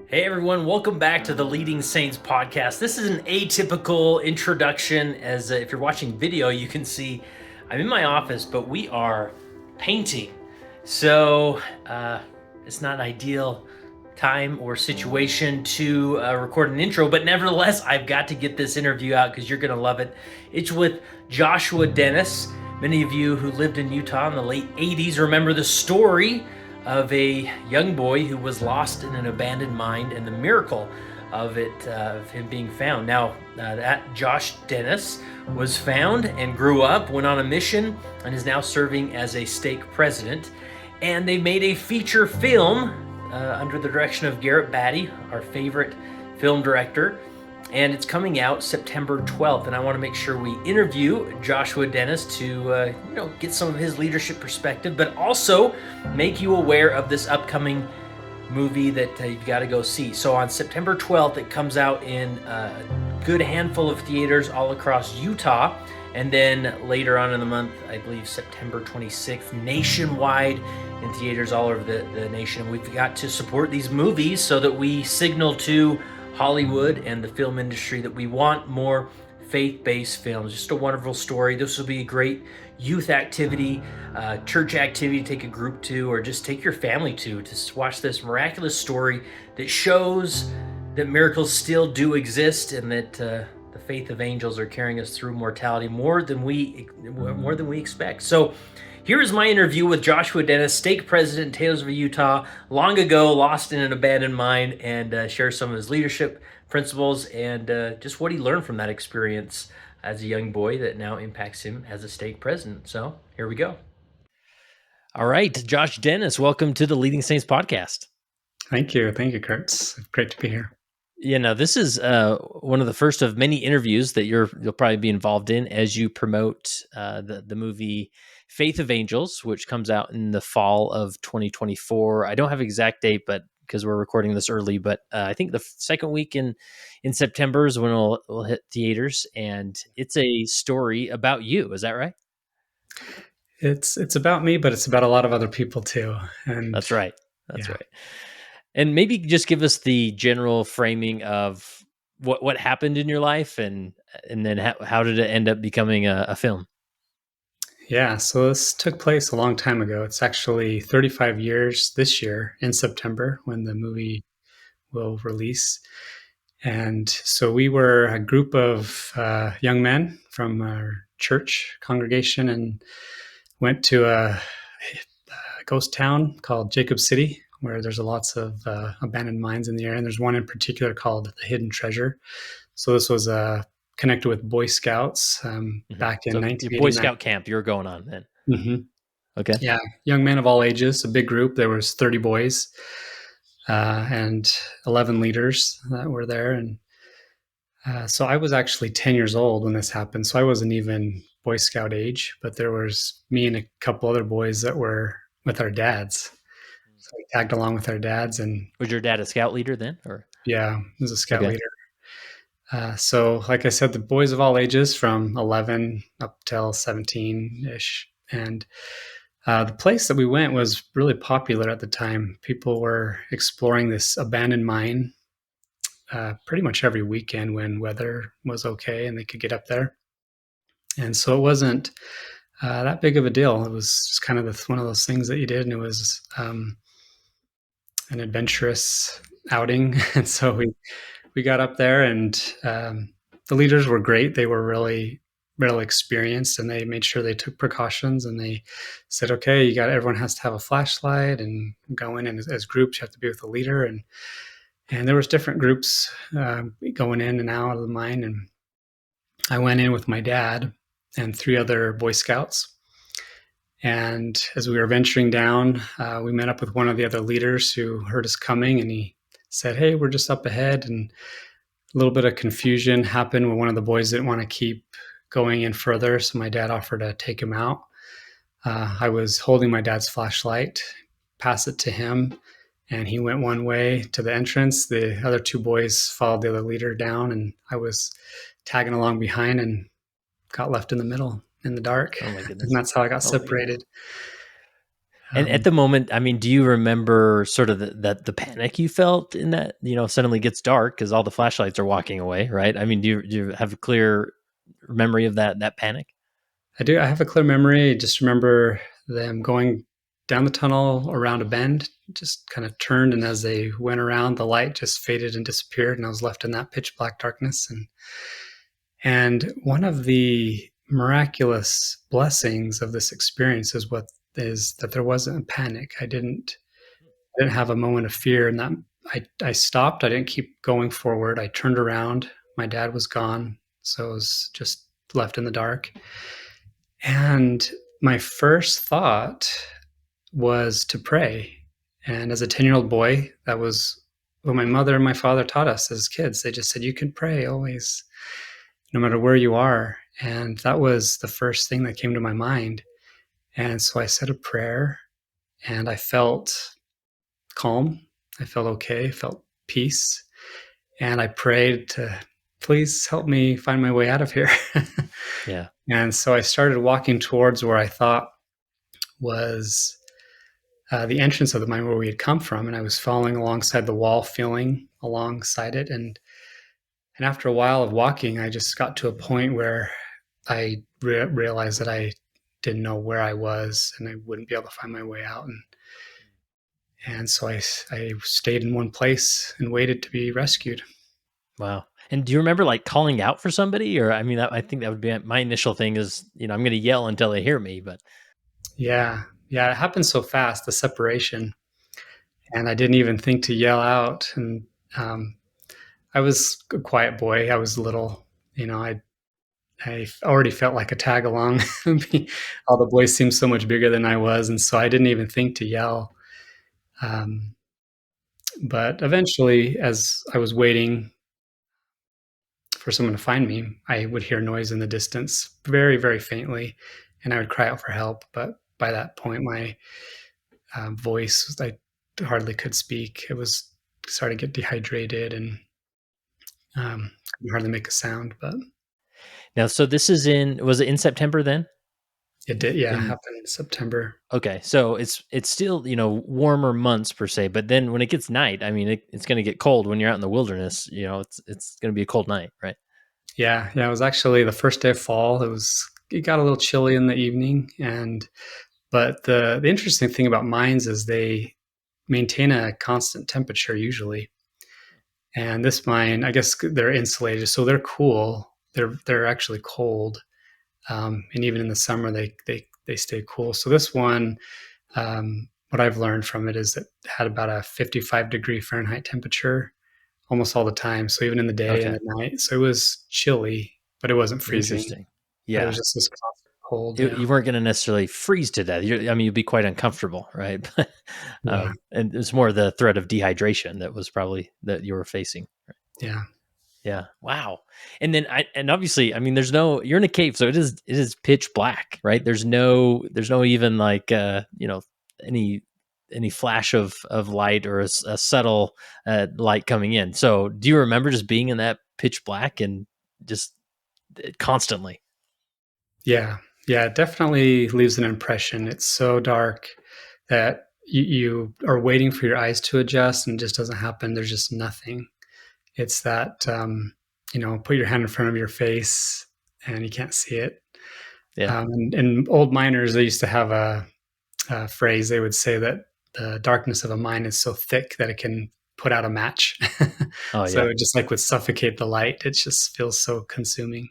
Hey everyone, welcome back to the Leading Saints podcast. This is an atypical introduction as if you're watching video, you can see I'm in my office, but we are painting. So it's not an ideal time or situation to record an intro, but nevertheless, I've got to get this interview out because you're going to love it. It's with Joshua Dennis. Many of you who lived in Utah in the late 80s remember the story of a young boy who was lost in an abandoned mine and the miracle of him being found. Now, that Josh Dennis was found and grew up, went on a mission, and is now serving as a stake president. And they made a feature film under the direction of Garrett Batty, our favorite film director. And it's coming out September 12th. And I want to make sure we interview Joshua Dennis to get some of his leadership perspective, but also make you aware of this upcoming movie that you've got to go see. So on September 12th, it comes out in a good handful of theaters all across Utah. And then later on in the month, I believe September 26th, nationwide in theaters all over the nation. We've got to support these movies so that we signal to Hollywood and the film industry that we want more faith-based films. Just a wonderful story. This will be a great youth activity, church activity to take a group to, or just take your family to watch this miraculous story that shows that miracles still do exist and that the faith of angels are carrying us through mortality more than we expect. So here is my interview with Joshua Dennis, stake president in Taylorsville, Utah, long ago lost in an abandoned mine, and share some of his leadership principles and just what he learned from that experience as a young boy that now impacts him as a stake president. So here we go. All right, Josh Dennis, welcome to the Leading Saints podcast. Thank you, Kurt. It's great to be here. This is one of the first of many interviews that you'll probably be involved in as you promote the movie Faith of Angels, which comes out in the fall of 2024. I don't have an exact date, but because we're recording this early, but I think the second week in September is when we'll hit theaters, and it's a story about you. Is that right? It's about me, but it's about a lot of other people too. And that's right. That's right. And maybe just give us the general framing of what happened in your life, and then how did it end up becoming a film? Yeah, so this took place a long time ago. It's actually 35 years this year in September when the movie will release. And so we were a group of young men from our church congregation and went to a ghost town called Jacob City, where there's lots of abandoned mines in the area. And there's one in particular called the Hidden Treasure. So this was connected with Boy Scouts back in 1989. Boy Scout camp you were going on then. Mm-hmm. Okay. Yeah, young men of all ages, a big group. There was 30 boys and 11 leaders that were there. And so I was actually 10 years old when this happened. So I wasn't even Boy Scout age, but there was me and a couple other boys that were with our dads. So we tagged along with our dads. And was your dad a scout leader then, or? Yeah, he was a scout leader. So like I said, the boys of all ages from 11 up till 17-ish. And the place that we went was really popular at the time. People were exploring this abandoned mine pretty much every weekend when weather was okay and they could get up there. And so it wasn't that big of a deal. It was just kind of one of those things that you did, and it was an adventurous outing. And so we got up there, and the leaders were great. They were really experienced, and they made sure they took precautions, and they said, okay, everyone has to have a flashlight and go in, and as groups you have to be with the leader. And there was different groups going in and out of the mine. And I went in with my dad and 3 other Boy Scouts. And as we were venturing down, we met up with one of the other leaders who heard us coming, and he said, hey, we're just up ahead. And a little bit of confusion happened when one of the boys didn't want to keep going in further. So my dad offered to take him out. I was holding my dad's flashlight, pass it to him, and he went one way to the entrance. The other 2 boys followed the other leader down, and I was tagging along behind and got left in the middle in the dark. Oh my goodness. And that's how I got separated. And at Um, the moment, I mean, do you remember sort of the panic you felt in that, suddenly gets dark because all the flashlights are walking away, right? I mean, do you have a clear memory of that panic? I do. I have a clear memory. I just remember them going down the tunnel around a bend, just kind of turned, and as they went around, the light just faded and disappeared, and I was left in that pitch black darkness. And one of the miraculous blessings of this experience is that there wasn't a panic. I didn't have a moment of fear, and that I stopped. I didn't keep going forward. I turned around. My dad was gone, so I was just left in the dark. And my first thought was to pray. And as a 10-year-old boy, that was what my mother and my father taught us as kids. They just said, you can pray always, no matter where you are. And that was the first thing that came to my mind. And so I said a prayer and I felt calm. I felt okay, felt peace. And I prayed to please help me find my way out of here. Yeah. And so I started walking towards where I thought was the entrance of the mine where we had come from. And I was following alongside the wall, feeling alongside it. And after a while of walking, I just got to a point where I realized that I didn't know where I was and I wouldn't be able to find my way out. And so I stayed in one place and waited to be rescued. Wow. And do you remember like calling out for somebody? Or I mean, I think that would be my initial thing is, I'm going to yell until they hear me. But Yeah. Yeah. It happened so fast, the separation. And I didn't even think to yell out. And um, I was a quiet boy. I was little, I already felt like a tag along. All the boys seemed so much bigger than I was. And so I didn't even think to yell. Um, but eventually, as I was waiting for someone to find me, I would hear noise in the distance, very, very faintly, and I would cry out for help. But by that point, my voice, I hardly could speak. It was starting to get dehydrated and couldn't hardly make a sound. But now, so this is was it in September then? it did, yeah, In happen in September. Okay, so it's still, warmer months per se, but then when it gets night, I mean, it's going to get cold when you're out in the wilderness. It's going to be a cold night, right? Yeah, yeah. It was actually the first day of fall. It got a little chilly in the evening, but the interesting thing about mines is they maintain a constant temperature usually. And this mine, I guess they're insulated, so they're cool. They're actually cold, and even in the summer they stay cool. So this one, what I've learned from it is that it had about a 55-degree Fahrenheit temperature almost all the time. So even in the day and Okay, at night, so it was chilly, but it wasn't freezing. interesting. But it was Yeah, just this constant cold. you Yeah, you weren't going to necessarily freeze to death. I mean, you'd be quite uncomfortable, right? yeah, And it's more the threat of dehydration that was probably that you were facing. yeah, Yeah. Wow. And obviously, I mean, you're in a cave, so it is pitch black, right? There's no even like any any flash of light or a subtle light coming in. So, do you remember just being in that pitch black and just constantly? yeah, yeah. It definitely leaves an impression. It's so dark that you are waiting for your eyes to adjust, and it just doesn't happen. There's just nothing. It's that put your hand in front of your face, and you can't see it. Yeah. And old miners, they used to have a phrase. They would say that the darkness of a mine is so thick that it can put out a match. Oh So yeah. it just like would suffocate the light. It just feels so consuming.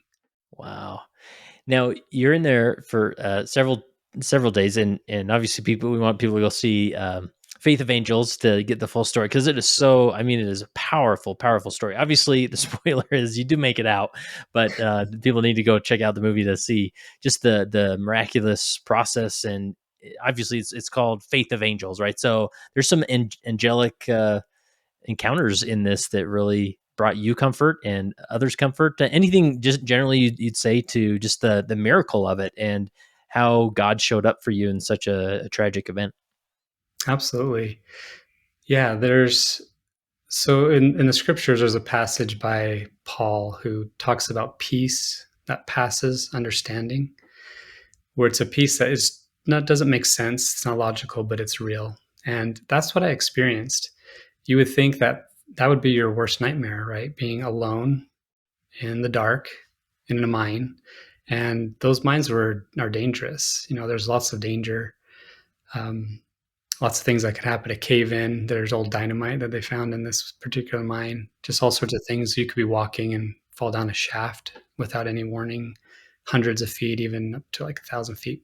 Wow. Now you're in there for several days, and obviously we want people to go see Faith of Angels to get the full story because it is so. I mean, it is a powerful, powerful story. Obviously, the spoiler is you do make it out, but people need to go check out the movie to see just the miraculous process. And obviously, it's called Faith of Angels, right? So there's some angelic encounters in this that really brought you comfort and others comfort. Anything just generally you'd say to just the miracle of it and how God showed up for you in such a tragic event. Absolutely. Yeah, in the scriptures there's a passage by Paul who talks about peace that passes understanding, where it's a peace that is doesn't make sense. It's not logical, but it's real. And that's what I experienced. You would think that that would be your worst nightmare, right? Being alone in the dark in a mine. And those mines are dangerous. There's lots of danger. Um, Lots of things that could happen. A cave in. There's old dynamite that they found in this particular mine. Just all sorts of things. You could be walking and fall down a shaft without any warning, hundreds of feet, even up to like 1,000 feet.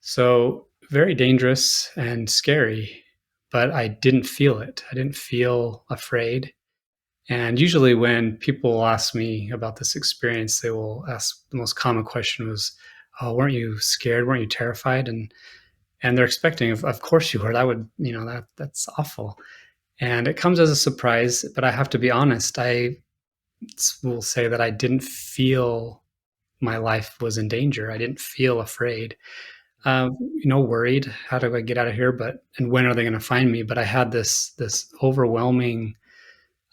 So very dangerous and scary, but I didn't feel it. I didn't feel afraid. And usually when people ask me about this experience, they will ask, the most common question was, "Oh, weren't you scared? Weren't you terrified?" And they're expecting, of course you were. That would, that's awful. And it comes as a surprise, but I have to be honest. I will say that I didn't feel my life was in danger. I didn't feel afraid. Worried, how do I get out of here? And when are they going to find me? But I had this overwhelming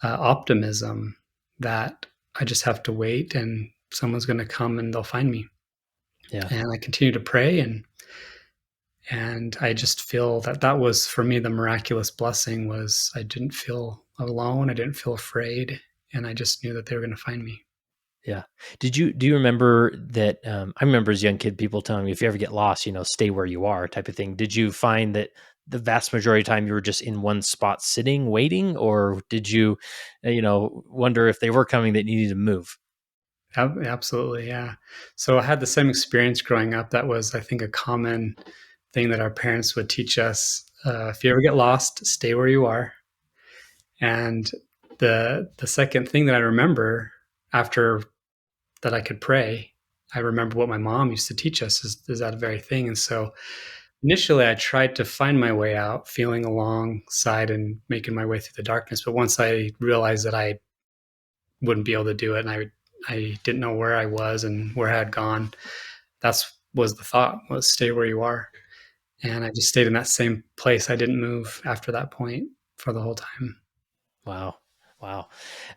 optimism that I just have to wait and someone's going to come and they'll find me. Yeah. And I continue to pray, and I just feel that was for me the miraculous blessing was I didn't feel alone, I didn't feel afraid, and I just knew that they were going to find me. Yeah. Do you remember that? I remember as a young kid, people telling me if you ever get lost, stay where you are, type of thing. Did you find that the vast majority of the time you were just in one spot, sitting, waiting, or did you, wonder if they were coming that you needed to move? Absolutely, yeah. So I had the same experience growing up. That was, I think, a common thing that our parents would teach us. If you ever get lost, stay where you are. And the second thing that I remember after that I could pray, I remember what my mom used to teach us is that very thing. And so initially I tried to find my way out, feeling alongside and making my way through the darkness. But once I realized that I wouldn't be able to do it, and I didn't know where I was and where I had gone, that's was the thought, was stay where you are. And I just stayed in that same place. I didn't move after that point for the whole time. Wow. Wow.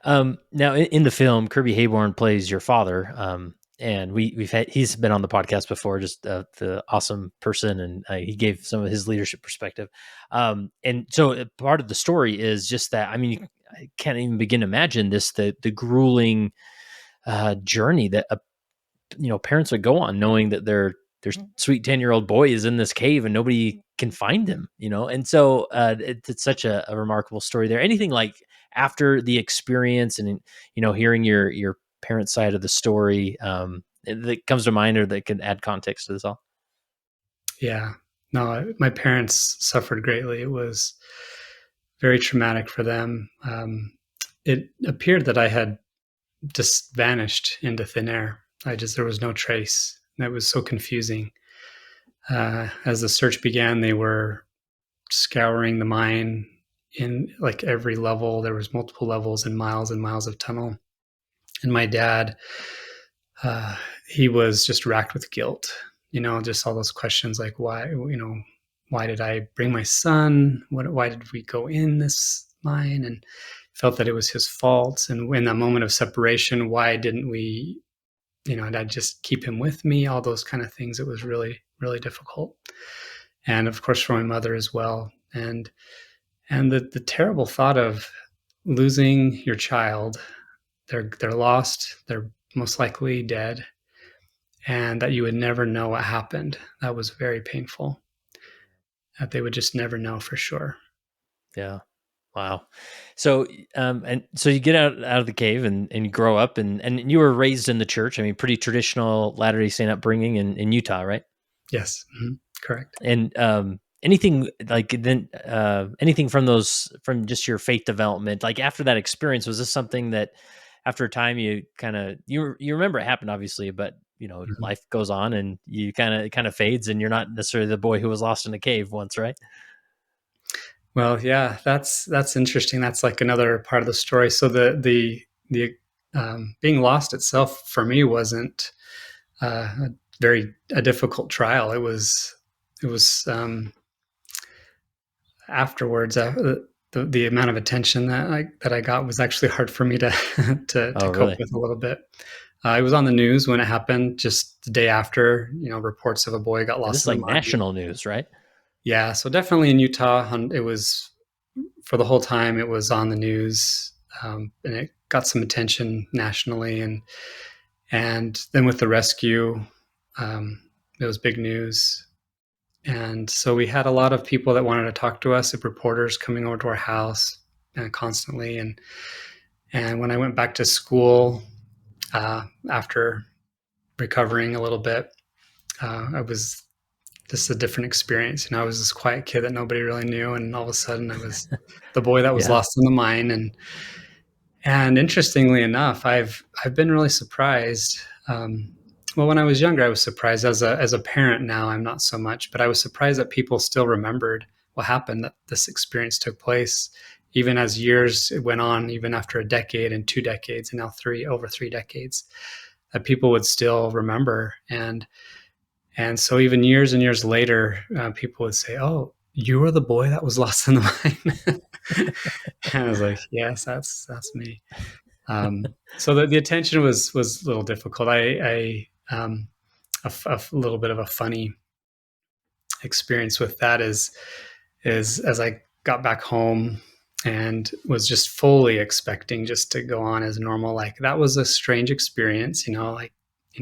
Now in the film, Kirby Hayborn plays your father. And he's been on the podcast before, just the awesome person. And he gave some of his leadership perspective. And so part of the story is just that, I mean, I can't even begin to imagine the grueling journey that, parents would go on knowing that their sweet 10-year-old boy is in this cave and nobody can find him, and so it's such a remarkable story there. Anything like after the experience and hearing your parents' side of the story that comes to mind or that could add context to this all? Yeah. No, my parents suffered greatly. It was very traumatic for them. It appeared that I had just vanished into thin air. There was no trace. That was so confusing. As the search began, they were scouring the mine in like every level. There was multiple levels and miles of tunnel. And my dad, uh, he was just racked with guilt. Just all those questions like why did I bring my son? Why did we go in this mine? And felt that it was his fault. And in that moment of separation, why didn't we, and I just keep him with me? All those kind of things. It was really, really difficult. And of course for my mother as well. And the terrible thought of losing your child. They're lost. They're most likely dead, and that you would never know what happened. That was very painful. That they would just never know for sure. Yeah. Wow. So, and so you get out of the cave and you grow up and you were raised in the church. I mean, pretty traditional Latter-day Saint upbringing in Utah, right? Yes, correct. And anything like then anything from just your faith development, like after that experience, was this something that after a time you kind of you remember it happened obviously, but Mhm. life goes on and you kind of fades and you're not necessarily the boy who was lost in a cave once, right? Well, yeah, that's interesting. That's like another part of the story. So the being lost itself for me wasn't a a difficult trial. It was afterwards. The amount of attention that I got was actually hard for me to Oh, to cope really? with a little bit. It was on the news when it happened, just the day after. Reports of a boy got This lost is in the like mud. national news, right? Yeah, so definitely in Utah, it was for the whole time. It was on the news, and it got some attention nationally, and then with the rescue, it was big news. And so we had a lot of people that wanted to talk to us, reporters coming over to our house constantly. And when I went back to school after recovering a little bit, I was just a different experience. I was this quiet kid that nobody really knew, and all of a sudden I was the boy that was Yeah. lost in the mine. And interestingly enough, I've been really surprised. Well, when I was younger, I was surprised. As a parent now, I'm not so much, but I was surprised that people still remembered what happened, that this experience took place, even as years went on, even after a decade and 2 decades, and now over 3 decades, that people would still remember. And so even years and years later, people would say, "Oh, you were the boy that was lost in the mine." And I was like, "Yes, that's me." So the attention was a little difficult. A little bit of a funny experience with that is as I got back home and was just fully expecting just to go on as normal. Like that was a strange experience,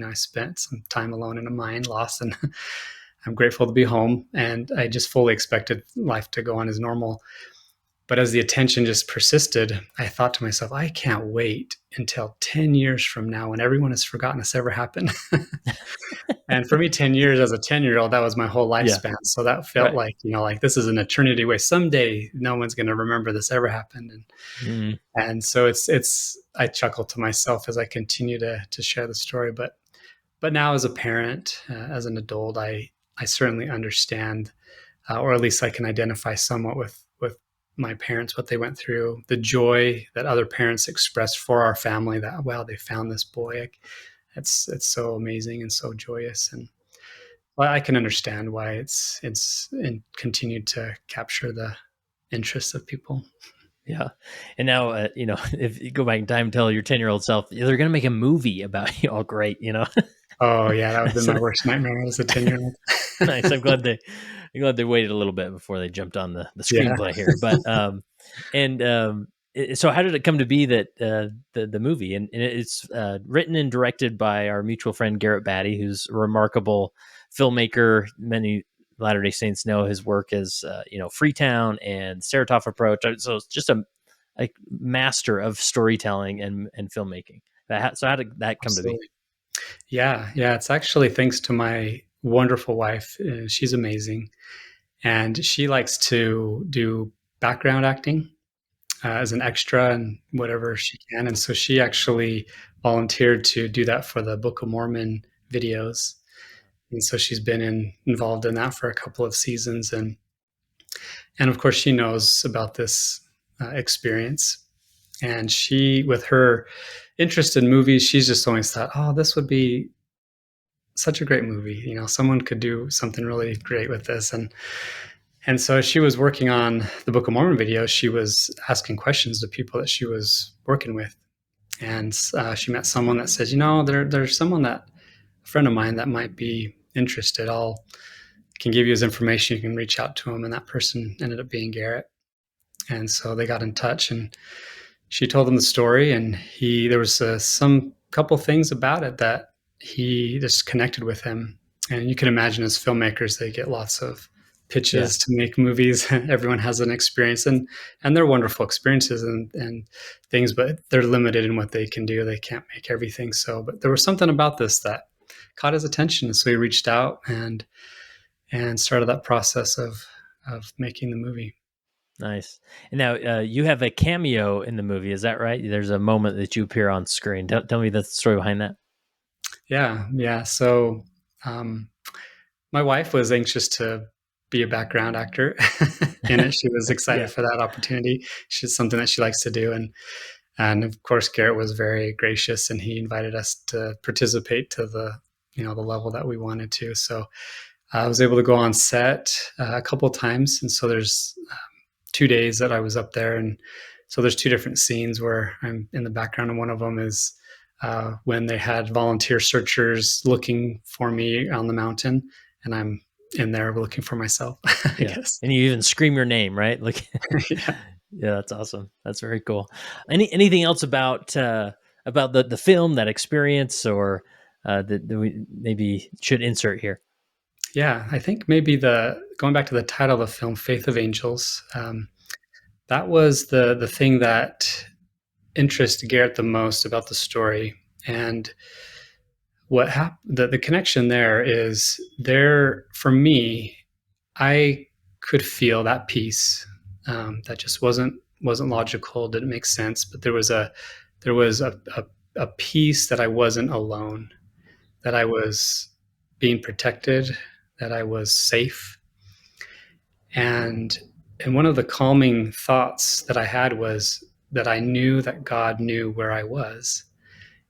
I spent some time alone in a mine, lost, and I'm grateful to be home. And I just fully expected life to go on as normal. But as the attention just persisted, I thought to myself, I can't wait until 10 years from now when everyone has forgotten this ever happened. And for me, 10 years as a 10-year-old, that was my whole Yeah. lifespan. So that felt Right. like, like this is an eternity away. Someday, no one's going to remember this ever happened. Mm. And so I chuckle to myself as I continue to share the story. But now as a parent, as an adult, I certainly understand, or at least I can identify somewhat with my parents, what they went through, the joy that other parents expressed for our family, that, wow, they found this boy. It's so amazing and so joyous. And well, I can understand why it's continued to capture the interest of people. Yeah. And now, if you go back in time and tell your 10-year-old self, they're going to make a movie about you. Oh, great. Oh yeah, that would have been So my worst nightmare as a 10-year-old. nice. I'm glad they waited a little bit before they jumped on the Yeah. screenplay here. But, and, so how did it come to be that, the movie and it's, written and directed by our mutual friend, Garrett Batty, who's a remarkable filmmaker. Many Latter-day Saints know his work as, Freetown and Seratoff Approach. So it's just a like master of storytelling and filmmaking. So how did that come to be? Absolutely. Yeah, yeah, it's actually thanks to my wonderful wife. She's amazing, and she likes to do background acting as an extra and whatever she can. And so she actually volunteered to do that for the Book of Mormon videos. And so she's been involved in that for a couple of seasons, and of course she knows about this experience. And she, with her interest in movies, she's just always thought, oh, this would be such a great movie. Someone could do something really great with this. And so she was working on the Book of Mormon video. She was asking questions to people that she was working with, and she met someone that said, there's someone a friend of mine that might be interested. I'll can give you his information. You can reach out to him. And that person ended up being Garrett. And so they got in touch, and she told him the story, and there was some couple things about it that he just connected with him. And you can imagine, as filmmakers, they get lots of Yeah. pitches to make movies. Everyone has an experience, and they're wonderful experiences and things, but they're limited in what they can do. They can't make everything. So, but there was something about this that caught his attention, so he reached out and started that process of making the movie. Nice. And now, you have a cameo in the movie. Is that right? There's a moment that you appear on screen. Tell me the story behind that. Yeah, yeah. So um, my wife was anxious to be a background actor in it. She was Yeah. excited for that opportunity. She's something that she likes to do, and of course Garrett was very gracious, and he invited us to participate to the level that we wanted to. So I was able to go on set a couple of times, and so there's 2 days that I was up there, and so there's two different scenes where I'm in the background, and one of them is when they had volunteer searchers looking for me on the mountain, and I'm in there looking for myself, I Yeah. guess. And you even scream your name, right? Like, Yeah. yeah, that's awesome. That's very cool. Anything else about the film, that experience, or that we maybe should insert here? Yeah, I think maybe the going back to the title of the film, Faith of Angels, that was the thing that interested Garrett the most about the story. And what happened, the connection there is there for me. I could feel that peace, that just wasn't logical, didn't make sense, but there was a peace that I wasn't alone, that I was being protected, that I was safe. And one of the calming thoughts that I had was that I knew that God knew where I was.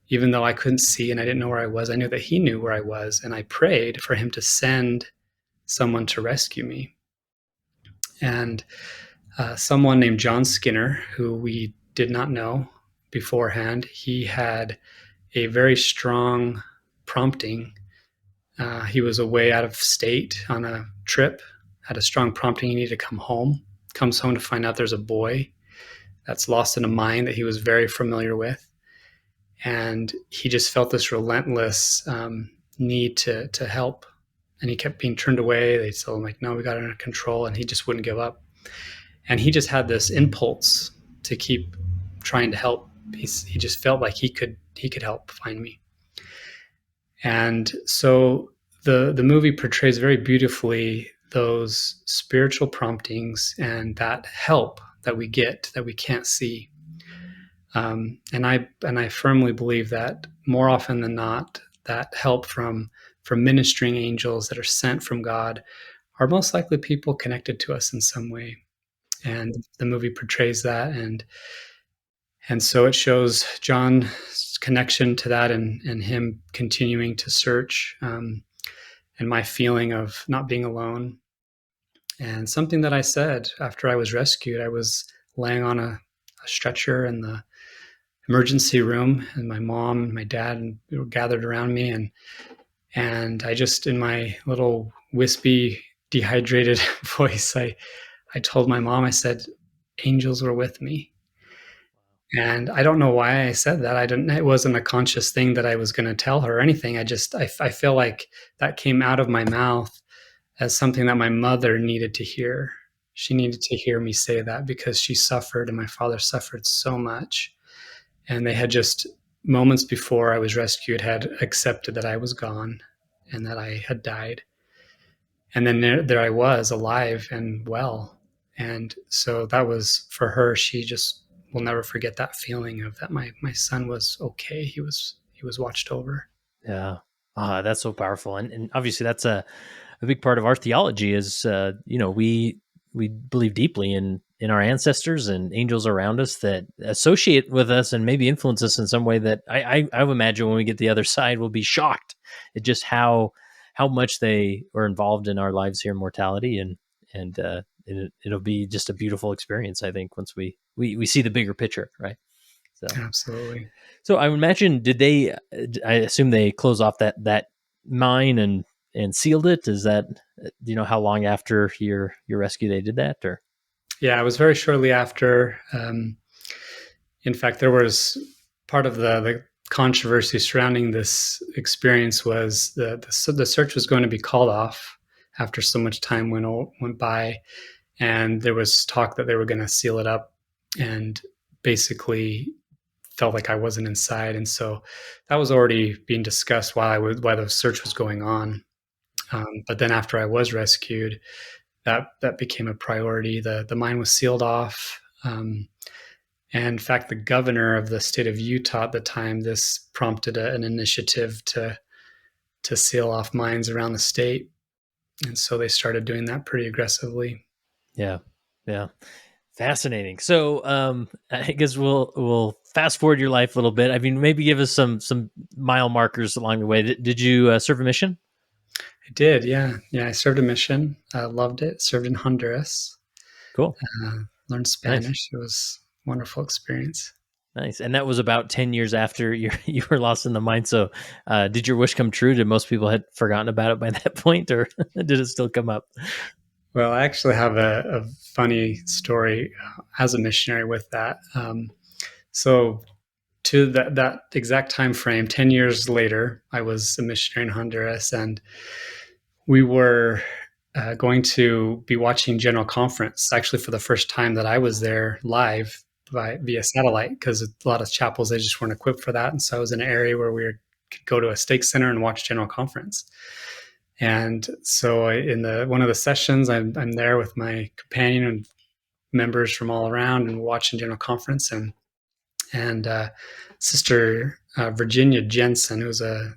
Even though I couldn't see and I didn't know where I was, I knew that He knew where I was. And I prayed for Him to send someone to rescue me. And someone named John Skinner, who we did not know beforehand, he had a very strong prompting. He was away out of state on a trip, had a strong prompting he needed to come home. Comes home to find out there's a boy that's lost in a mine that he was very familiar with. And he just felt this relentless need to help. And he kept being turned away. They told him, like, no, we got it under control. And he just wouldn't give up. And he just had this impulse to keep trying to help. He just felt like he could help find me. And so the movie portrays very beautifully those spiritual promptings and that help that we get that we can't see. And I firmly believe that more often than not, that help from ministering angels that are sent from God are most likely people connected to us in some way. And the movie portrays that, and so it shows John's connection to that, and him continuing to search, and my feeling of not being alone. And something that I said after I was rescued, I was laying on a stretcher in the emergency room, and my mom and my dad and we were gathered around me, and I just, in my little wispy, dehydrated voice, I told my mom, I said, angels were with me. And I don't know why I said that. I didn't. It wasn't a conscious thing that I was going to tell her or anything. I feel like that came out of my mouth as something that my mother needed to hear. She needed to hear me say that because she suffered and my father suffered so much. And they had just moments before I was rescued had accepted that I was gone and that I had died. And then there I was, alive and well. And so that was for her. She just will never forget that feeling of that my son was okay. He was watched over. Yeah. That's so powerful. And obviously that's a big part of our theology is, we believe deeply in our ancestors and angels around us that associate with us and maybe influence us in some way that I would imagine when we get the other side, we'll be shocked at just how much they are involved in our lives here in mortality. And it'll be just a beautiful experience, I think, once we see the bigger picture, right? So Absolutely. so I would imagine, did they? I assume they closed off that mine and sealed it. Is that, do you know how long after your rescue they did that? Or Yeah, it was very shortly after. In fact, there was part of the controversy surrounding this experience was the search was going to be called off after so much time went by, and there was talk that they were going to seal it up, and basically felt like I wasn't inside, and so that was already being discussed while the search was going on. But then after I was rescued, that became a priority. The mine was sealed off. And in fact, the governor of the state of Utah at the time, this prompted an initiative to seal off mines around the state, and so they started doing that pretty aggressively. yeah, yeah, fascinating. So I guess we'll fast forward your life a little bit. I mean, maybe give us some mile markers along the way. Did you serve a mission? I did, yeah, yeah. I served a mission, loved it. Served in Honduras, Cool, learned nice. Spanish. It was a wonderful experience. Nice. And that was about 10 years after you were lost in the mine. So, did your wish come true? Did most people had forgotten about it by that point, or did it still come up? Well, I actually have a funny story as a missionary with that. So to that exact time frame, 10 years later, I was a missionary in Honduras, and we were going to be watching General Conference, actually for the first time that I was there live via satellite, because a lot of chapels, they just weren't equipped for that. And so I was in an area where could go to a stake center and watch General Conference. And so in one of the sessions, I'm there with my companion and members from all around, and we're watching General Conference, and Sister Virginia Jensen, who was a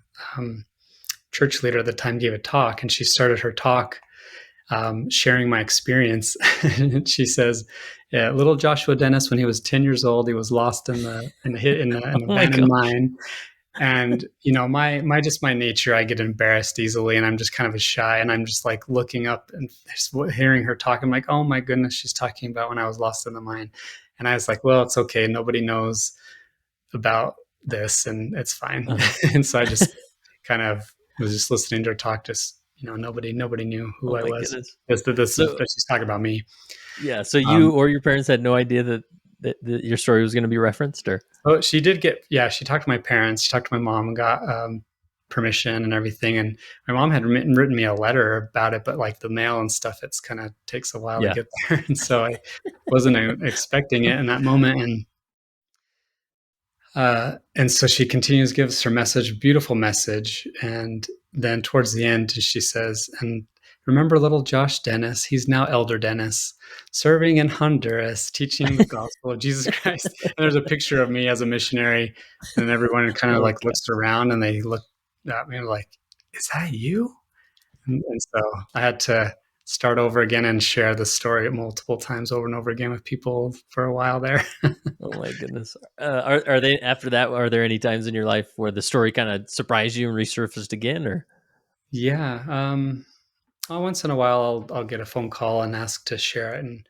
church leader at the time, gave a talk, and she started her talk sharing my experience. She says, "Yeah, little Joshua Dennis, when he was 10 years old, he was lost in an Oh my abandoned gosh. mine." And my nature, I get embarrassed easily, and I'm just kind of a shy, and I'm just like looking up and just hearing her talk. I'm like, oh my goodness, she's talking about when I was lost in the mine. And I was like, well, it's okay, nobody knows about this, and it's fine. Uh-huh. And so I just kind of was just listening to her talk. Just nobody knew who Oh I my was. goodness. This is, So but she's talking about me. yeah, so you um, or your parents had no idea that your story was going to be referenced, or Oh, she did get, yeah, she talked to my parents, she talked to my mom, and got permission and everything. And my mom had written me a letter about it, but like the mail and stuff, it's kind of takes a while to yeah. get there. And so I wasn't expecting it in that moment. And so she continues, gives her message, beautiful message. And then towards the end, she says, and remember little Josh Dennis, he's now Elder Dennis, serving in Honduras, teaching the gospel of Jesus Christ. And there's a picture of me as a missionary, and everyone kind of Oh like god. looks around and they look at me like, is that you? And so I had to start over again and share the story multiple times over and over again with people for a while there. Oh my goodness. Are they after that? Are there any times in your life where the story kind of surprised you and resurfaced again, or Yeah. Once in a while, I'll get a phone call and ask to share it. And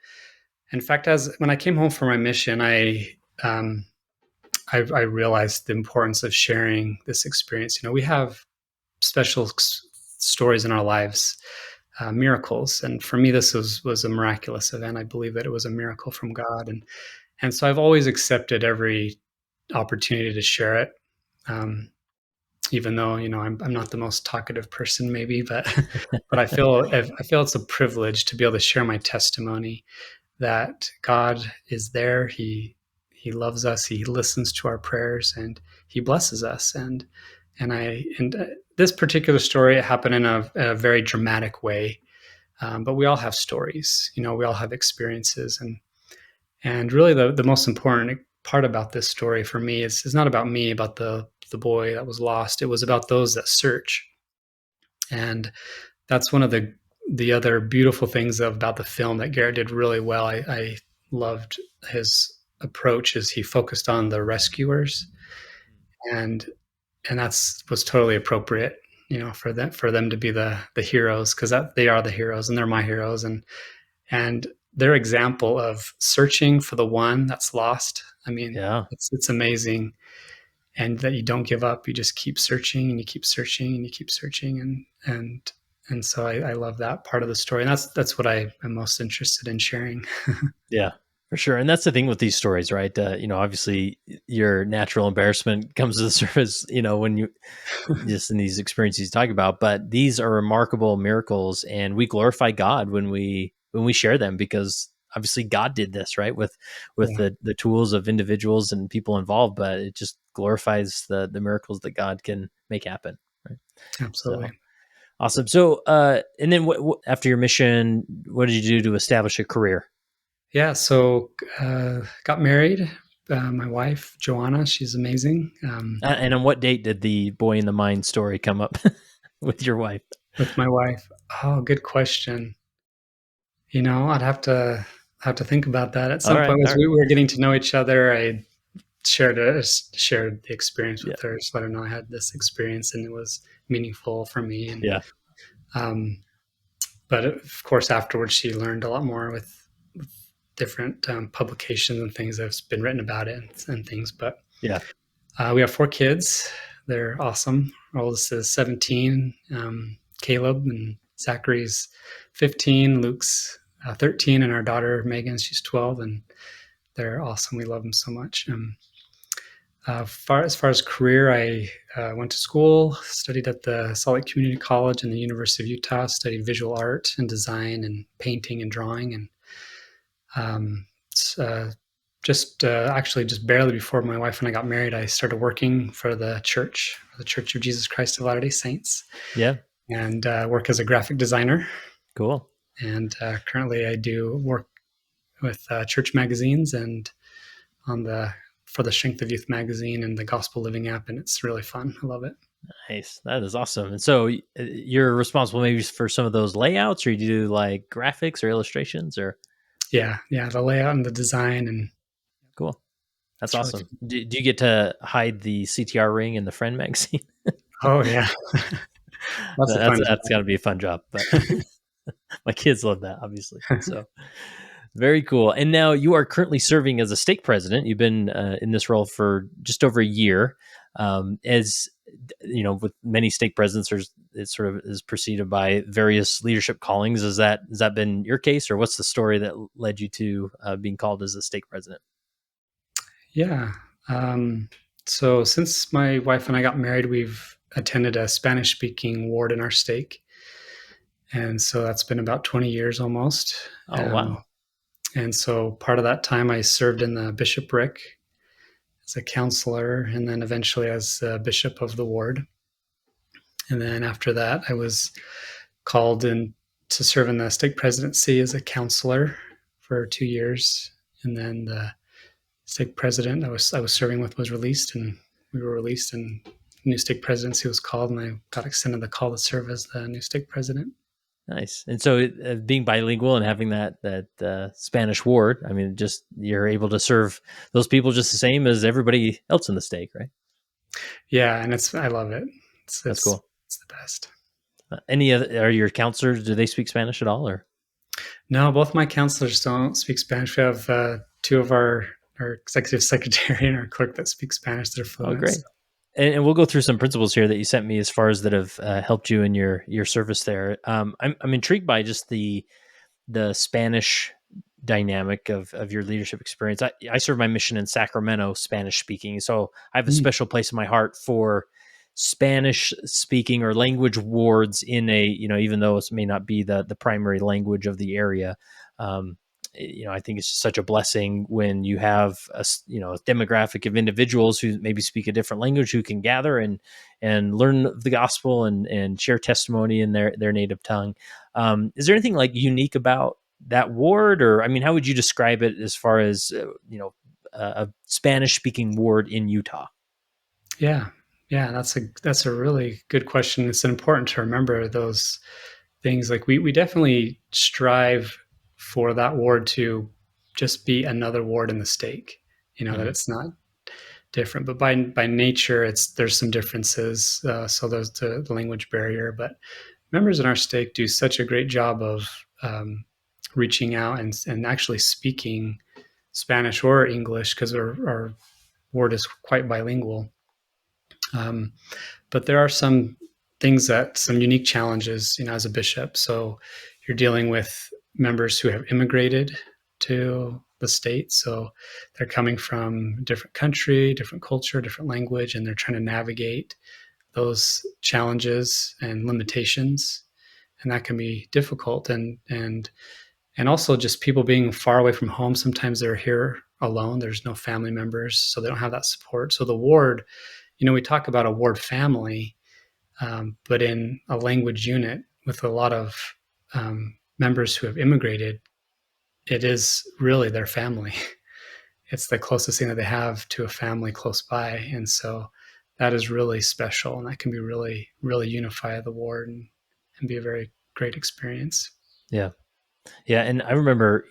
in fact, as when I came home from my mission, um, I realized the importance of sharing this experience. We have special stories in our lives, miracles, and for me, this was a miraculous event. I believe that it was a miracle from God, and so I've always accepted every opportunity to share it. Um, Even though I'm not the most talkative person, maybe, but but I feel it's a privilege to be able to share my testimony that God is there. He loves us. He listens to our prayers, and He blesses us. And this particular story happened in a very dramatic way, but we all have stories. We all have experiences, and really the most important part about this story for me is not about me, about the boy that was lost. It was about those that search. And that's one of the other beautiful things about the film that Garrett did really well. I loved his approach, is he focused on the rescuers, and that's was totally appropriate, for them to be the heroes, because that they are the heroes and they're my heroes, and their example of searching for the one that's lost. I mean, yeah, it's amazing, and that you don't give up. You just keep searching, and you keep searching, and you keep searching, and so I love that part of the story, and that's what I am most interested in sharing. yeah, for sure. And that's the thing with these stories, right? Obviously, your natural embarrassment comes to the surface. When you just in these experiences you talk about, but these are remarkable miracles, and we glorify God when we share them, because obviously God did this, right, with Yeah, the tools of individuals and people involved, but it just glorifies the miracles that God can make happen, right? absolutely. So awesome. So and then what after your mission, what did you do to establish a career? Yeah, so got married. My wife Johana, she's amazing. And on what date did the boy in the mine story come up with your wife? With my wife, oh, good question. I'd have to think about that at All some right, point. all As right. we were getting to know each other, I shared the experience Yeah, with her, just let her know I had this experience and it was meaningful for me. And yeah, um, but of course, afterwards, she learned a lot more with different publications and things that have been written about it and things. But Yeah. we have 4 kids. They're awesome. Our oldest is 17. Caleb and Zachary's 15. Luke's 13, and our daughter Megan, she's 12, and they're awesome. We love them so much. As far as career, I went to school, studied at the Salt Lake Community College and the University of Utah, studied visual art and design and painting and drawing. And um, actually just barely before my wife and I got married, I started working for the Church of Jesus Christ of Latter-day Saints, Yeah. and work as a graphic designer. Cool. And currently I do work with church magazines and for the Strength of Youth magazine and the Gospel Living app, and it's really fun. I love it. Nice. That is awesome. And so you're responsible maybe for some of those layouts, or you do like graphics or illustrations, or? Yeah, the layout and the design, and Cool. That's it's awesome. really Do you get to hide the CTR ring in the Friend magazine? oh yeah, that's a fun That's got to be a fun job. But my kids love that, obviously. job. So very cool. And now you are currently serving as a stake president. You've been in this role for just over a year. As you know, with many stake presidents, it sort of is preceded by various leadership callings. Has that been your case, or what's the story that led you to being called as a stake president? Yeah. So since my wife and I got married, we've attended a Spanish speaking ward in our stake. And so that's been about 20 years almost. Oh, wow. And so part of that time I served in the bishopric as a counselor, and then eventually as bishop of the ward. And then after that, I was called in to serve in the stake presidency as a counselor for 2 years. And then the stake president I was serving with was released, and we were released, and new stake presidency was called, and I got extended the call to serve as the new stake president. Nice. And so being bilingual and having that Spanish ward, I mean, just you're able to serve those people just the same as everybody else in the stake, right? Yeah, and I love it. That's cool. It's the best. Are your counselors, do they speak Spanish at all, or? No, both my counselors don't speak Spanish. We have 2 of our executive secretary and our clerk that speak Spanish. They're fluent. Oh, great. So. And we'll go through some principles here that you sent me as far as that have helped you in your service there. I'm intrigued by just the Spanish dynamic of your leadership experience. I serve my mission in Sacramento, Spanish speaking. So I have a special place in my heart for Spanish speaking or language wards in a, even though it may not be the primary language of the area. I think it's just such a blessing when you have a demographic of individuals who maybe speak a different language, who can gather and learn the gospel and share testimony in their native tongue. Is there anything like unique about that ward, or, I mean, how would you describe it as far as, a Spanish speaking ward in Utah? Yeah. That's a really good question. It's important to remember those things. Like we definitely strive for that ward to just be another ward in the stake, that it's not different, but by nature, there's some differences. So there's the language barrier, but members in our stake do such a great job of reaching out and actually speaking Spanish or English, because our ward is quite bilingual. But there are some unique challenges, as a bishop. So you're dealing with members who have immigrated to the state. So they're coming from a different country, different culture, different language, and they're trying to navigate those challenges and limitations. And that can be difficult. And also just people being far away from home. Sometimes they're here alone. There's no family members, so they don't have that support. So the ward, we talk about a ward family, but in a language unit with a lot of members who have immigrated, it is really their family. It's the closest thing that they have to a family close by. And so that is really special, and that can be really, really unify the ward and be a very great experience. Yeah. Yeah. And I remember,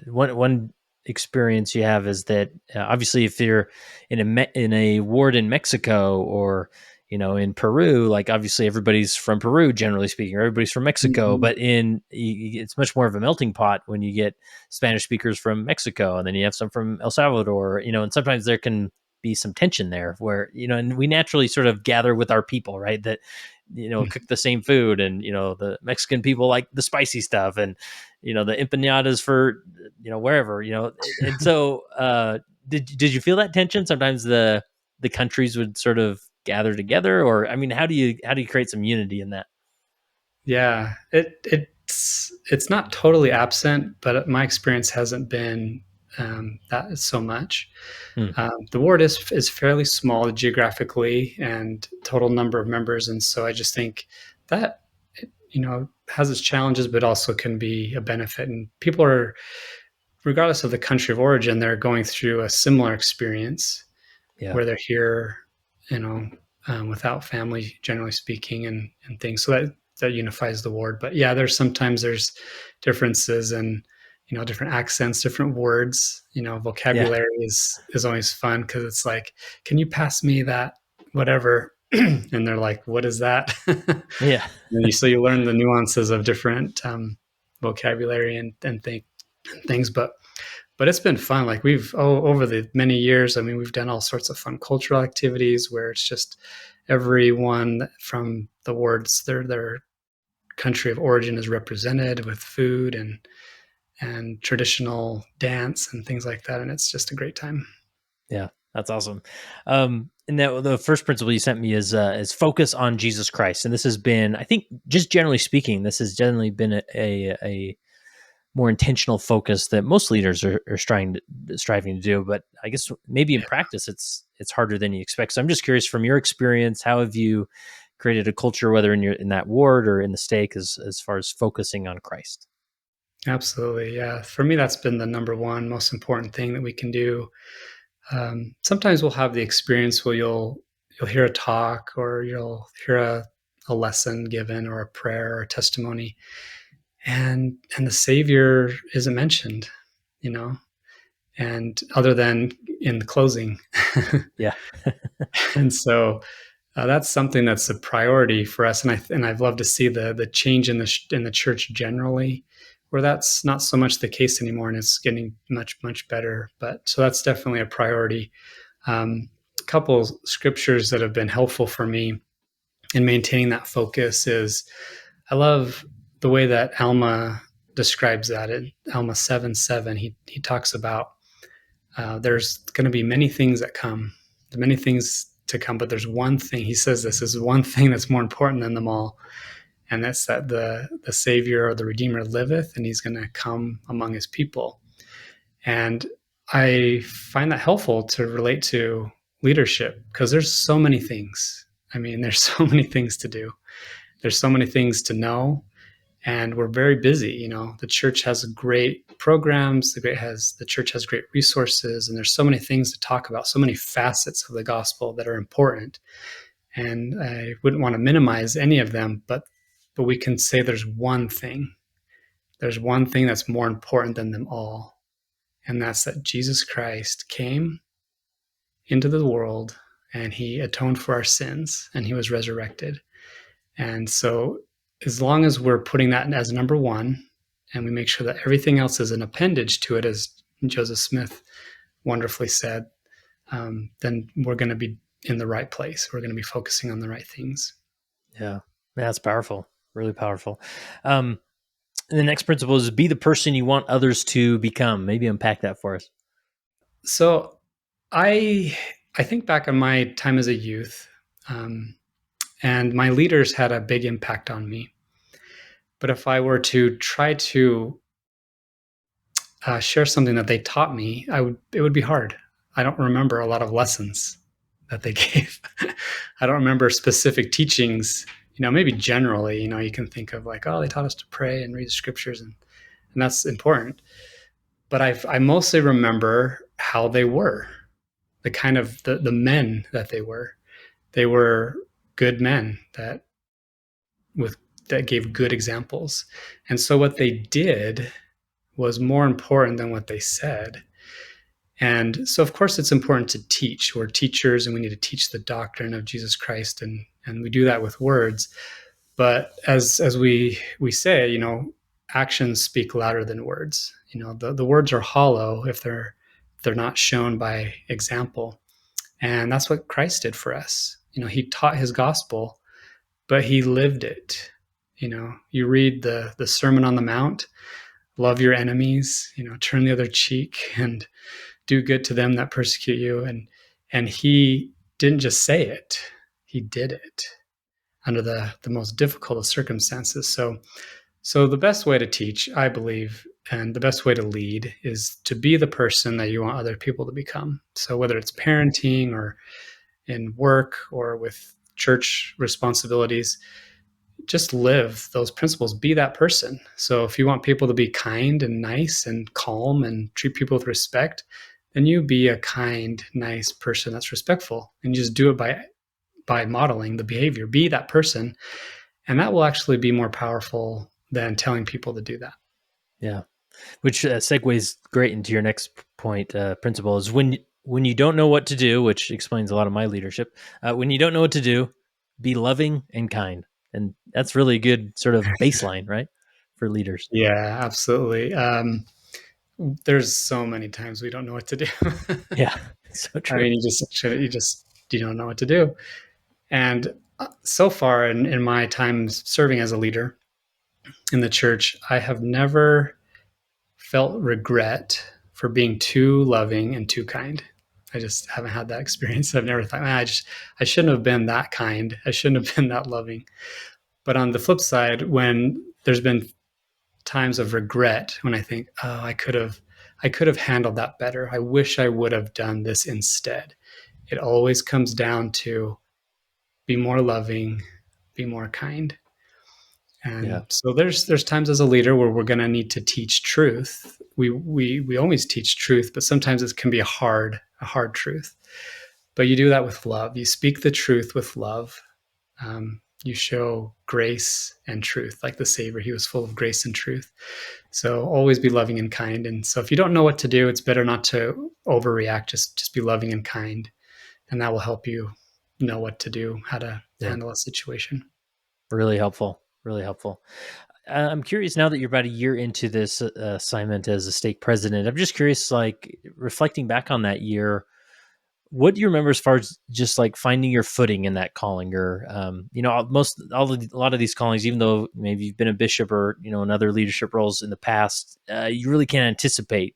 one experience you have is that obviously if you're in a ward in Mexico, or In Peru, like obviously everybody's from Peru, generally speaking, or everybody's from Mexico, Mhm. but it's much more of a melting pot when you get Spanish speakers from Mexico, and then you have some from El Salvador, and sometimes there can be some tension there where, and we naturally sort of gather with our people, right? That, cook the same food, and, the Mexican people like the spicy stuff, and, the empanadas for, wherever, and so, did you feel that tension? Sometimes the countries would sort of gather together, or I mean, how do you create some unity in that? Yeah, it's not totally absent, but my experience hasn't been that so much. Hmm. The ward is fairly small geographically and total number of members, and so I just think that has its challenges, but also can be a benefit. And people are, regardless of the country of origin, they're going through a similar experience Yeah. where they're here, you know, without family, generally speaking, and things. So that unifies the ward. But yeah, there's differences and different accents, different words. Yeah. Vocabulary is always fun because it's like, can you pass me that whatever? And they're like, what is that? Yeah. So you learn the nuances of different vocabulary and things, but it's been fun. Like over the many years, I mean, we've done all sorts of fun cultural activities where it's just everyone from the wards, their country of origin is represented with food and traditional dance and things like that, and it's just a great time. Yeah, that's awesome. And that the first principle you sent me is focus on Jesus Christ, and this has been, I think, just generally speaking, this has generally been a more intentional focus that most leaders are striving to do. But I guess maybe in Yeah, practice, it's harder than you expect. So I'm just curious, from your experience, how have you created a culture, whether in that ward or in the stake, as far as focusing on Christ? absolutely. Yeah, for me, that's been the number one most important thing that we can do. Sometimes we'll have the experience where you'll hear a talk or you'll hear a lesson given or a prayer or a testimony, and the Savior isn't mentioned, you know, and other than in the closing. Yeah. And so that's something that's a priority for us, and I've loved to see the change in the church generally, where that's not so much the case anymore, and it's getting much better. But so that's definitely a priority. A couple scriptures that have been helpful for me in maintaining that focus is I love the way that Alma describes that. In Alma 7:7, he talks about there's going to be many things that come, many things to come, but there's one thing. He says this is one thing that's more important than them all, and that's that the Savior or the Redeemer liveth, and He's going to come among His people. And I find that helpful to relate to leadership because there's so many things. I mean, there's so many things to do. There's so many things to know, and we're very busy. The church has great programs. The church has great resources, and there's so many things to talk about. So many facets of the gospel that are important, and I wouldn't want to minimize any of them. But we can say there's one thing. There's one thing that's more important than them all, and that's that Jesus Christ came into the world and He atoned for our sins and He was resurrected. And so, as long as we're putting that as number one, and we make sure that everything else is an appendage to it, as Joseph Smith wonderfully said, then we're going to be in the right place. We're going to be focusing on the right things. Yeah. That's powerful. Really powerful. Um, and the next principle is be the person you want others to become. Maybe unpack that for us. So, I think back on my time as a youth, um, and my leaders had a big impact on me. But if I were to try to share something that they taught me, it would be hard. I don't remember a lot of lessons that they gave. I don't remember specific teachings. Maybe generally, you can think of like, oh, they taught us to pray and read the scriptures, and that's important. But I mostly remember how they were, the kind of the men that they were. They were good men with that gave good examples, and so what they did was more important than what they said. And so, of course, it's important to teach. We're teachers, and we need to teach the doctrine of Jesus Christ, and we do that with words. But as we say, actions speak louder than words. The words are hollow if they're not shown by example, and that's what Christ did for us. He taught his gospel, but he lived it. You read the Sermon on the Mount, love your enemies, turn the other cheek, and do good to them that persecute you. And he didn't just say it, he did it under the most difficult of circumstances. So the best way to teach, I believe, and the best way to lead is to be the person that you want other people to become. So whether it's parenting or in work or with church responsibilities, just live those principles, be that person. So if you want people to be kind and nice and calm and treat people with respect, then you be a kind, nice person that's respectful, and you just do it by modeling the behavior. Be that person, and that will actually be more powerful than telling people to do that. Yeah, which segues great into your next point. Principle is when you don't know what to do, which explains a lot of my leadership. When you don't know what to do, be loving and kind, and that's really a good sort of baseline, right, for leaders. Yeah, absolutely. There's so many times we don't know what to do. Yeah, so I true. mean, you don't know what to do. And so far in my time serving as a leader in the church, I have never felt regret for being too loving and too kind. I just haven't had that experience. I've never thought, I shouldn't have been that kind. I shouldn't have been that loving. But on the flip side, when there's been times of regret, when I think, oh, I could have handled that better. I wish I would have done this instead. It always comes down to be more loving, be more kind. Yeah, And so there's times as a leader where we're going to need to teach truth. We always teach truth, but sometimes it can be a hard truth. But you do that with love. You speak the truth with love. You show grace and truth, like the Savior. He was full of grace and truth. So always be loving and kind. And so if you don't know what to do, it's better not to overreact. Just be loving and kind, and that will help you know what to do, how to yeah, handle a situation. really helpful. Really helpful. I'm curious now that you're about a year into this assignment as a stake president. I'm just curious, like reflecting back on that year, what do you remember as far as just like finding your footing in that calling, or a lot of these callings, even though maybe you've been a bishop or in other leadership roles in the past, you really can't anticipate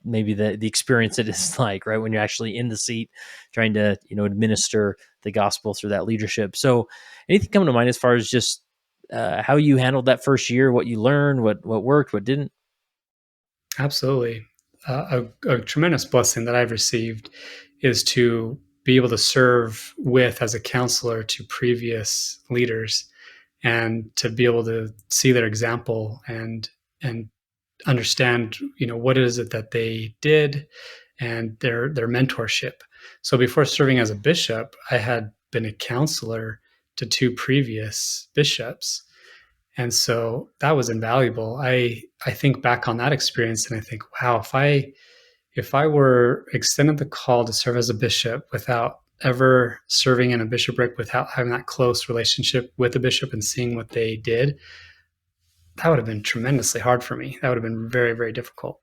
maybe the experience it is like, right, when you're actually in the seat trying to administer the gospel through that leadership. So anything come to mind as far as just how you handled that first year, what you learned, what worked, what didn't? Absolutely. A tremendous blessing that I've received is to be able to serve with as a counselor to previous leaders, and to be able to see their example and understand what is it that they did and their mentorship. So before serving as a bishop, I had been a counselor to two previous bishops, and so that was invaluable. I think back on that experience and I think, wow, if I were extended the call to serve as a bishop without ever serving in a bishopric, without having that close relationship with a bishop and seeing what they did, that would have been tremendously hard for me. That would have been very, very difficult.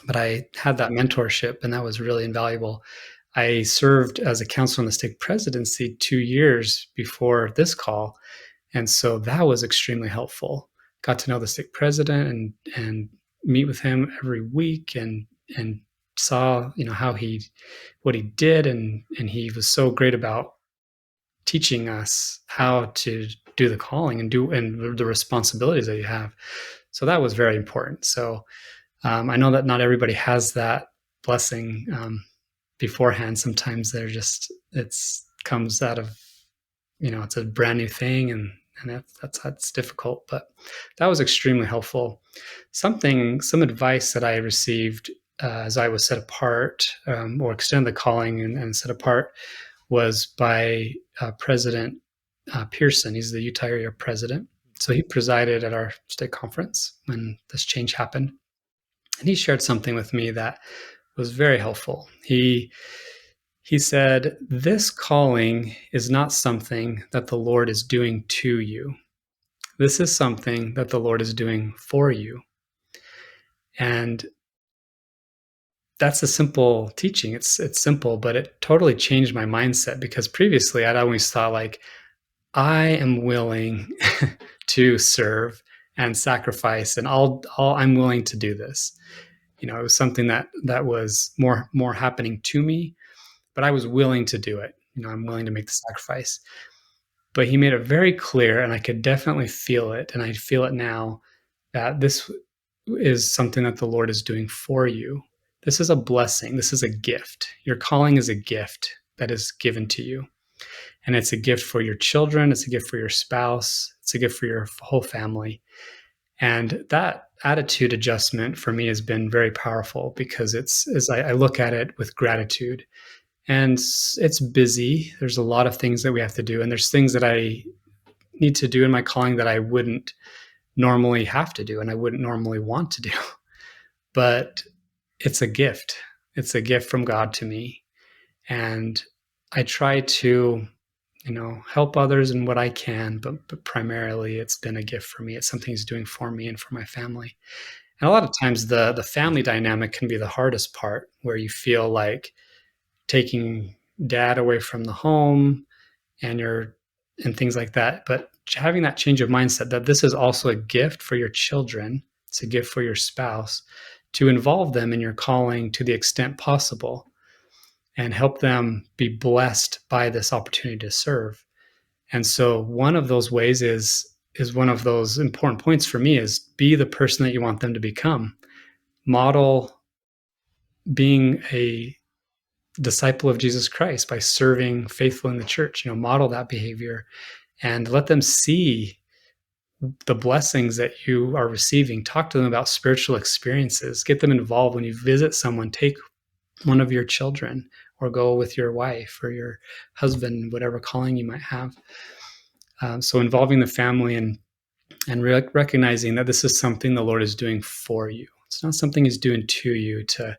But I had that mentorship, and that was really invaluable. I served as a counselor in the stake presidency 2 years before this call, and so that was extremely helpful. Got to know the stake president and meet with him every week, and saw how he what he did, and he was so great about teaching us how to do the calling and the responsibilities that you have. So that was very important. So I know that not everybody has that blessing beforehand. Sometimes they're just it's comes out of it's a brand new thing, and that's difficult. But that was extremely helpful. Some advice that I received as I was set apart, or extend the calling and set apart, was by President Pearson. He's the Utah area president. So he presided at our state conference when this change happened. And he shared something with me that was very helpful. He said, "This calling is not something that the Lord is doing to you. This is something that the Lord is doing for you." And that's a simple teaching. It's simple, but it totally changed my mindset, because previously I'd always thought like, I am willing to serve and sacrifice, and I'm willing to do this. It was something that was more happening to me, but I was willing to do it. I'm willing to make the sacrifice. But he made it very clear, and I could definitely feel it, and I feel it now, that this is something that the Lord is doing for you. This is a blessing. This is a gift. Your calling is a gift that is given to you. And it's a gift for your children. It's a gift for your spouse. It's a gift for your whole family. And that attitude adjustment for me has been very powerful, because it's, as I look at it with gratitude, and it's busy. There's a lot of things that we have to do. And there's things that I need to do in my calling that I wouldn't normally have to do and I wouldn't normally want to do. But it's a gift. It's a gift from God to me. And I try to, help others in what I can, but primarily it's been a gift for me. It's something He's doing for me and for my family. And a lot of times the family dynamic can be the hardest part, where you feel like taking dad away from the home and things like that. But having that change of mindset, that this is also a gift for your children, it's a gift for your spouse, to involve them in your calling to the extent possible and help them be blessed by this opportunity to serve. And so one of those ways is one of those important points for me, is be the person that you want them to become. Model being a disciple of Jesus Christ by serving faithful in the church. Model that behavior and let them see the blessings that you are receiving. Talk to them about spiritual experiences. Get them involved. When you visit someone, take one of your children, or go with your wife or your husband, whatever calling you might have. So involving the family and recognizing that this is something the Lord is doing for you. It's not something He's doing to you to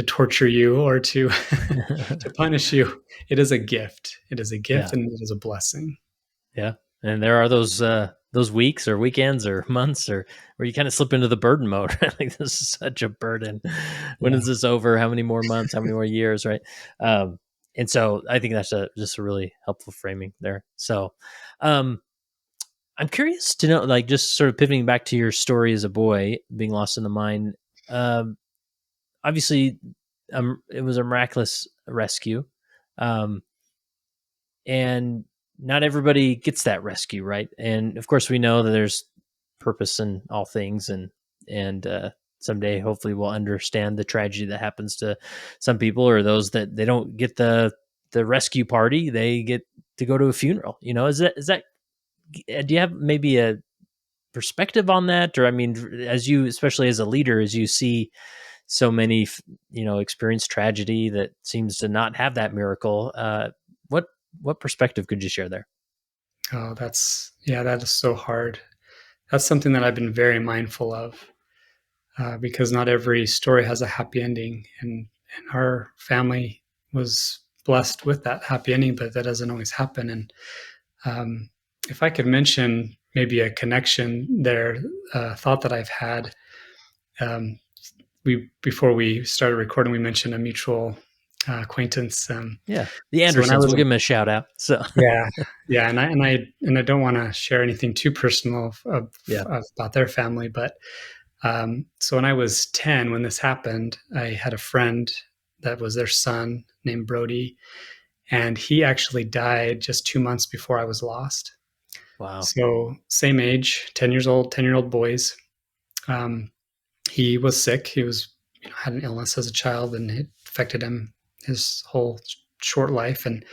torture you or to to punish you. It is a gift. It is a gift, Yeah. and it is a blessing. Yeah. And there are those weeks or weekends or months or where you kind of slip into the burden mode. Right? Like, this is such a burden. When Yeah. is this over? How many more months? How many more years? Right. And so I think that's just a really helpful framing there. So, um, I'm curious to know, like, just sort of pivoting back to your story as a boy being lost in the mine. Um, Obviously, it was a miraculous rescue. Um, and not everybody gets that rescue, right? And of course we know that there's purpose in all things, and someday hopefully we'll understand the tragedy that happens to some people, or those that they don't get the rescue party, they get to go to a funeral. Is that do you have maybe a perspective on that? Or, I mean, as you, especially as a leader, as you see so many experience tragedy that seems to not have that miracle, what perspective could you share there? Oh, that is so hard. That's something that I've been very mindful of, because not every story has a happy ending, and our family was blessed with that happy ending, but that doesn't always happen. And if I could mention maybe a connection there, thought that I've had. Before we started recording, we mentioned a mutual acquaintance. Yeah, the So when I Andersons, was we'll give them a shout out. So Yeah, yeah, and I don't want to share anything too personal yeah. about their family, but so when I was 10, when this happened, I had a friend that was their son named Brody, and he actually died just 2 months before I was lost. Wow. So same age, 10 years old, 10-year-old boys. Um, he was sick. He was had an illness as a child, and it affected him his whole short life, and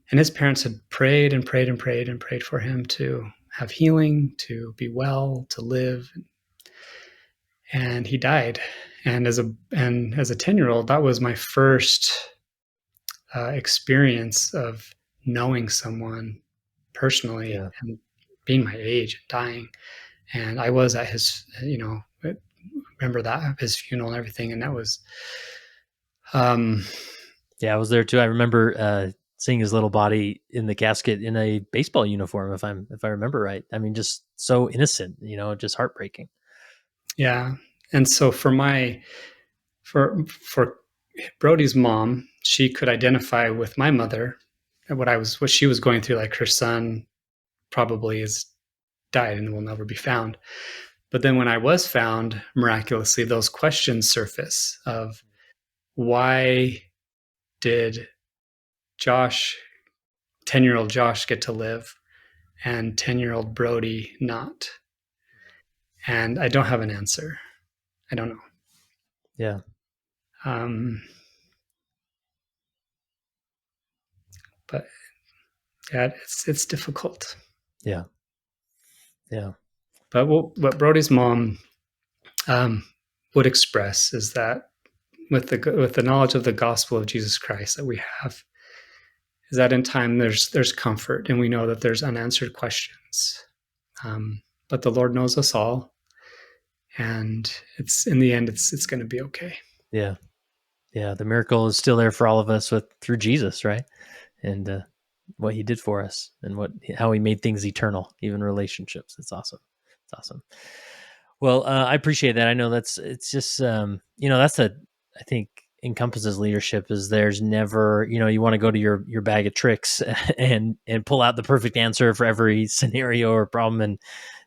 his parents had prayed and prayed and prayed and prayed for him to have healing, to be well, to live. And he died. And as a 10-year-old, that was my first experience of knowing someone personally Yeah. and being my age and dying. And I was at his, remember that, his funeral and everything. And that was Um, Yeah, I was there too. I remember seeing his little body in the casket in a baseball uniform, if I remember right. I mean, just so innocent, just heartbreaking. yeah. And so for Brody's mom, she could identify with my mother and what she was going through. Like, her son probably is died and will never be found. But then when I was found, miraculously, those questions surface of, why did Josh, 10-year-old Josh, get to live and 10-year-old Brody not? And I don't have an answer. I don't know. Yeah. But yeah, it's difficult. Yeah. Yeah. But what Brody's mom would express is that with the knowledge of the gospel of Jesus Christ that we have, is that in time there's comfort, and we know that there's unanswered questions. But the Lord knows us all, and it's in the end it's going to be okay. Yeah. Yeah. The miracle is still there for all of us through Jesus, right? And what he did for us, and how he made things eternal, even relationships. It's awesome. It's awesome. Well, I appreciate that. I know that's just, that's I think encompasses leadership, is there's never, you want to go to your bag of tricks and pull out the perfect answer for every scenario or problem. And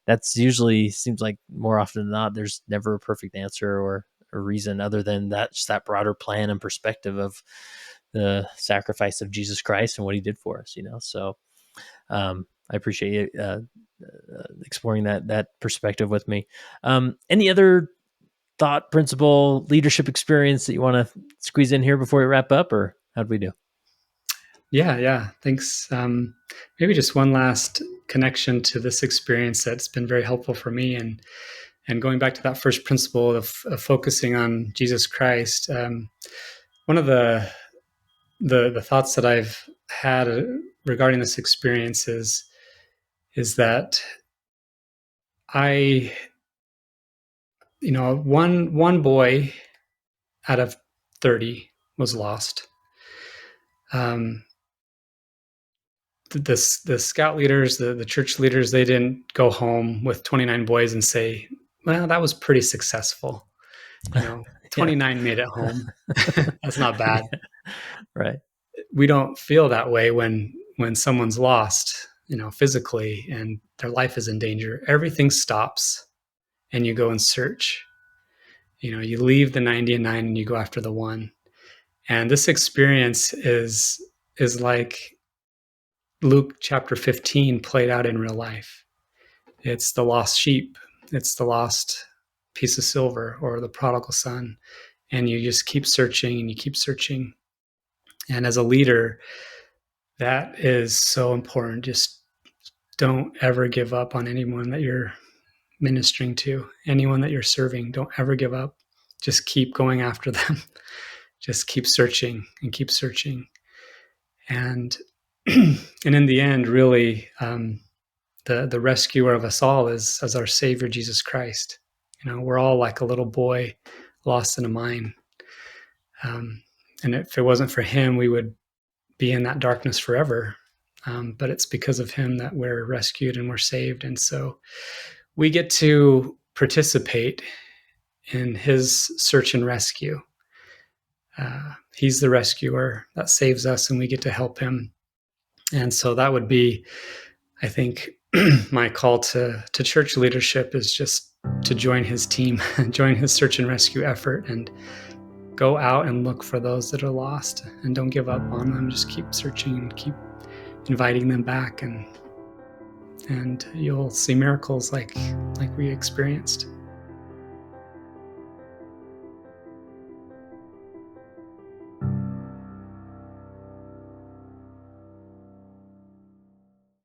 that's usually seems like more often than not, there's never a perfect answer or a reason other than that, just that broader plan and perspective of the sacrifice of Jesus Christ and what he did for us, So I appreciate you exploring that perspective with me. Any other thought, principle, leadership experience that you want to squeeze in here before we wrap up, or how'd we do? Yeah. Thanks. Maybe just one last connection to this experience that's been very helpful for me, and going back to that first principle of focusing on Jesus Christ. One of the thoughts that I've had regarding this experience is that I, one boy out of 30 was lost. The scout leaders, the church leaders, they didn't go home with 29 boys and say, well, that was pretty successful. 29 made it home. That's not bad. Right. We don't feel that way when someone's lost, physically, and their life is in danger. Everything stops and you go and search. You leave the 99 and you go after the one. And this experience is like Luke chapter 15 played out in real life. It's the lost sheep. It's the lost piece of silver, or the prodigal son. And you just keep searching and you keep searching. And as a leader, that is so important. Just don't ever give up on anyone that you're ministering to, anyone that you're serving. Don't ever give up. Just keep going after them. Just keep searching and keep searching. And and in the end, really, the rescuer of us all is as our Savior, Jesus Christ. We're all like a little boy lost in a mine. And if it wasn't for him, we would be in that darkness forever. But it's because of him that we're rescued and we're saved. And so we get to participate in his search and rescue. He's the rescuer that saves us, and we get to help him. And so that would be, I think, my call to church leadership is just to join his team, join his search and rescue effort, and go out and look for those that are lost, and don't give up on them. Just keep searching and keep inviting them back, and you'll see miracles like we experienced.